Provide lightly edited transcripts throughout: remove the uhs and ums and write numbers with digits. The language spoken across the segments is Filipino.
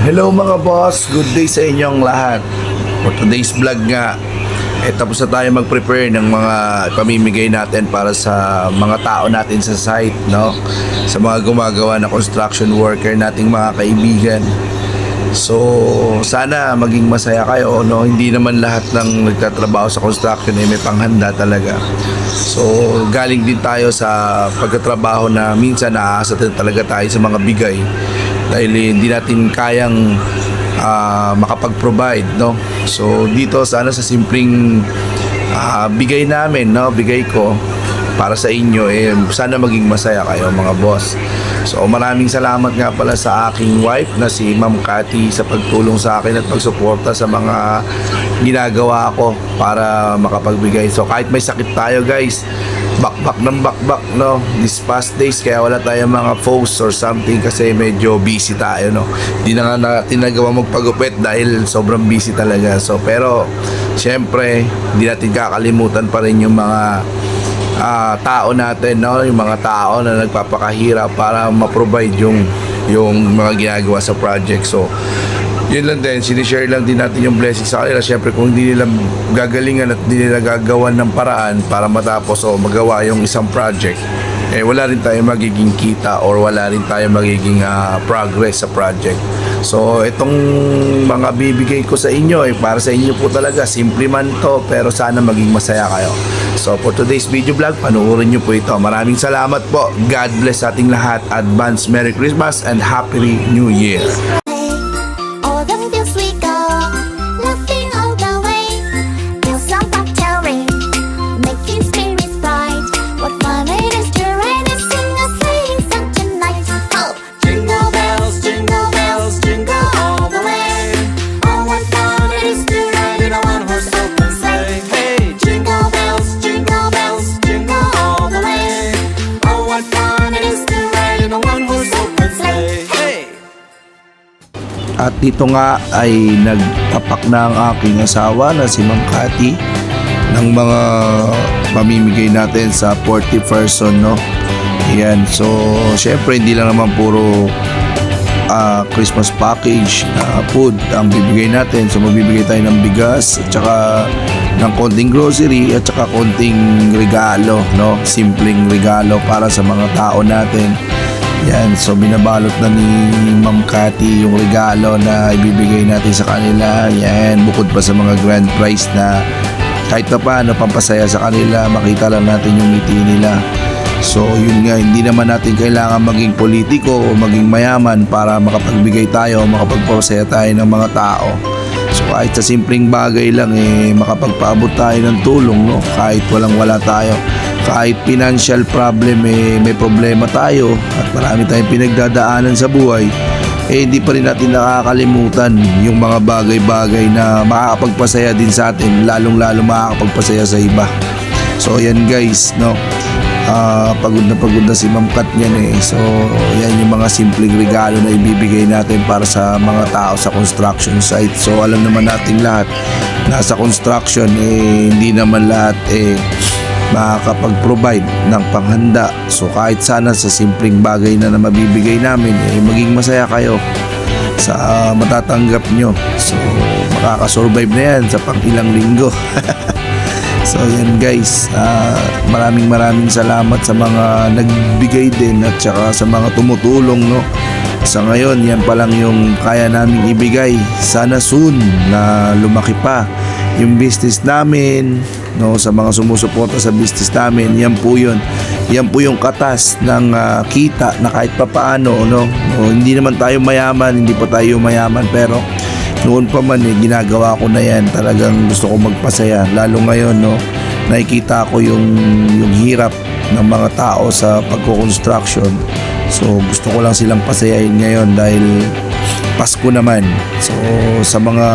Hello mga boss, good day sa inyong lahat. For today's vlog nga, tapos na tayo mag-prepare ng mga pamimigay natin para sa mga tao natin sa site, no? Sa mga gumagawa na construction worker nating mga kaibigan. So, sana maging masaya kayo, no? Hindi naman lahat ng nagtatrabaho sa construction ay may panghanda talaga. So, galing din tayo sa pagtatrabaho na minsan naaasa din talaga tayo sa mga bigay dahil hindi natin kayang makapag-provide, no? So, dito sana sa simpleng bigay namin, no? Bigay ko para sa inyo, sana maging masaya kayo mga boss. So maraming salamat nga pala sa aking wife na si Ma'am Cathy sa pagtulong sa akin at pagsuporta sa mga ginagawa ko para makapagbigay. So kahit may sakit tayo guys, bakbak ng bakbak, no, this past days, kaya wala tayong mga posts or something kasi medyo busy tayo, no. Hindi na nga natin nagawa magpagupit dahil sobrang busy talaga. So pero syempre hindi natin kakalimutan pa rin yung mga tao natin, no? Yung mga tao na nagpapakahirap para ma-provide yung mga ginagawa sa project. So yun lang din, sinishare lang din natin yung blessing sa kanila. Syempre kung hindi nila gagalingan at hindi nila gagawan ng paraan para matapos o magawa yung isang project, wala rin tayo magiging kita or wala rin tayo magiging progress sa project. So itong mga bibigay ko sa inyo para sa inyo po talaga. Simple man to pero sana maging masaya kayo. So for today's video vlog, panoorin nyo po ito. Maraming salamat po. God bless sa ating lahat. Advance Merry Christmas and Happy New Year. At dito nga ay nagtapak na ang aking asawa na si Ma'am Cathy ng mga pamimigay natin sa 40 person, no? Ayan, so syempre hindi lang naman puro Christmas package na food ang bibigay natin. So magbibigay tayo ng bigas at saka ng konting grocery at saka konting regalo, no? Simpleng regalo para sa mga tao natin. Yan, so binabalot na ni Ma'am Cathy yung regalo na ibibigay natin sa kanila. Yan, bukod pa sa mga grand prize na kahit na paano pampasaya sa kanila, makita lang natin yung ngiti nila. So yun nga, hindi naman natin kailangan maging politiko o maging mayaman para makapagbigay tayo, makapagpasaya tayo ng mga tao. So kahit sa simpleng bagay lang makapagpaabot tayo ng tulong, no? Kahit walang-wala tayo. Kahit financial problem may problema tayo at marami tayong pinagdadaanan sa buhay, hindi pa rin natin nakakalimutan yung mga bagay-bagay na makakapagpasaya din sa atin, lalong-lalo makakapagpasaya sa iba. So yan guys, no, pagod na si Ma'am Kat niyan So yan yung mga simpleng regalo na ibibigay natin para sa mga tao sa construction site. So alam naman natin lahat, nasa construction hindi naman lahat makakapag-provide ng panghanda. So kahit sana sa simpleng bagay na mabibigay namin, maging masaya kayo sa matatanggap nyo. So makakasurvive na yan sa pang ilang linggo. So yan guys, maraming salamat sa mga nagbigay din at saka sa mga tumutulong, no? Sa ngayon, yan pa lang yung kaya naming ibigay. Sana soon na lumaki pa yung business namin, no, sa mga sumusuporta sa business namin. Yan po yun. Yan po yung katas ng kita na kahit papaano, no? Hindi naman tayo mayaman, hindi pa tayo mayaman, pero noon pa man ginagawa ko na yan. Talagang gusto ko magpasaya. Lalo ngayon, no, nakikita ko yung hirap ng mga tao sa pagko-construction. So gusto ko lang silang pasayahin ngayon dahil Pasko naman. So sa mga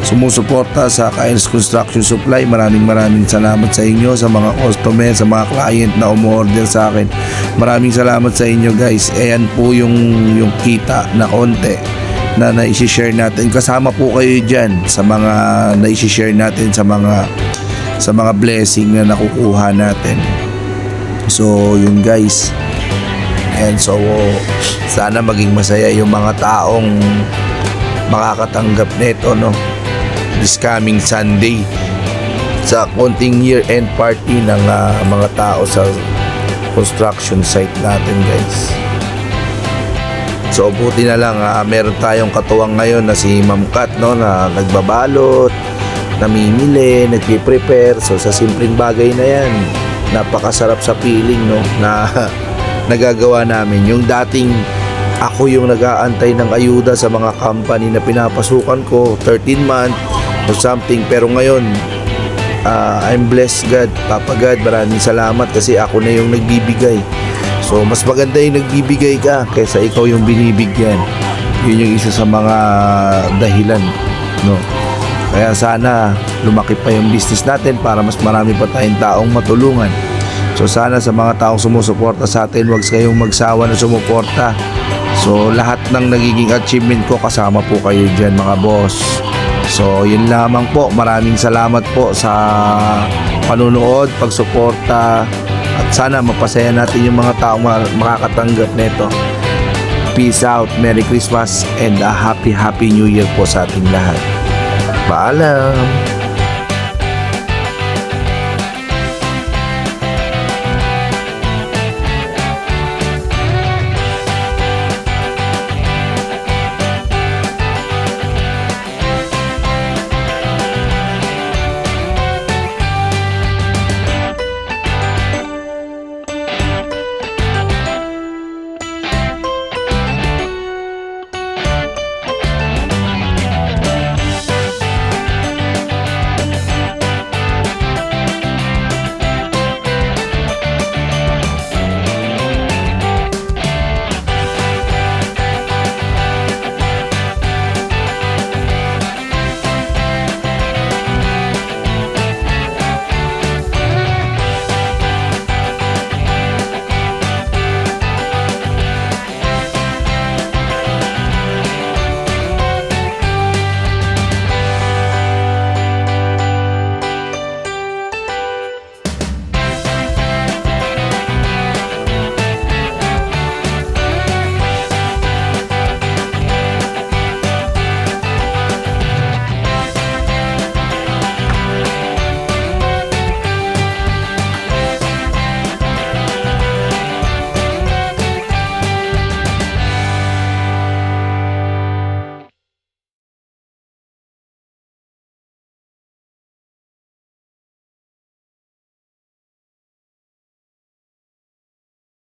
sumusuporta sa Kyle's Construction Supply, maraming salamat sa inyo, sa mga customer, sa mga client na umorder sa akin. Maraming salamat sa inyo guys. Ayan po yung kita na konti na na-share natin. Kasama po kayo dyan sa mga na-share natin sa mga blessing na nakukuha natin. So yun guys, And so sana maging masaya yung mga taong makakatanggap nito, no, this coming Sunday sa konting year-end party ng mga tao sa construction site natin, guys. So buti na lang meron tayong katuwang ngayon na si Ma'am Kat, no, na nagbabalot, namimili, nagpi-prepare. So sa simpleng bagay na yan, napakasarap sa feeling, no, na nagagawa namin. Yung dating ako yung nag-aantay ng ayuda sa mga company na pinapasukan ko, 13 month or something, pero ngayon I'm blessed, God, Papa God, maraming salamat kasi ako na yung nagbibigay. So mas maganda yung nagbibigay ka kaysa ikaw yung binibigyan. Yun yung isa sa mga dahilan, no. Kaya sana lumaki pa yung business natin para mas marami pa tayong taong matulungan. So sana sa mga taong sumusuporta sa atin, huwag kayong magsawa na sumuporta. So lahat ng nagiging achievement ko, kasama po kayo dyan, mga boss. So yun lamang po, maraming salamat po sa panunood, pagsuporta, at sana mapasaya natin yung mga taong makakatanggap nito. Peace out, Merry Christmas, and a Happy New Year po sa ating lahat. Paalam!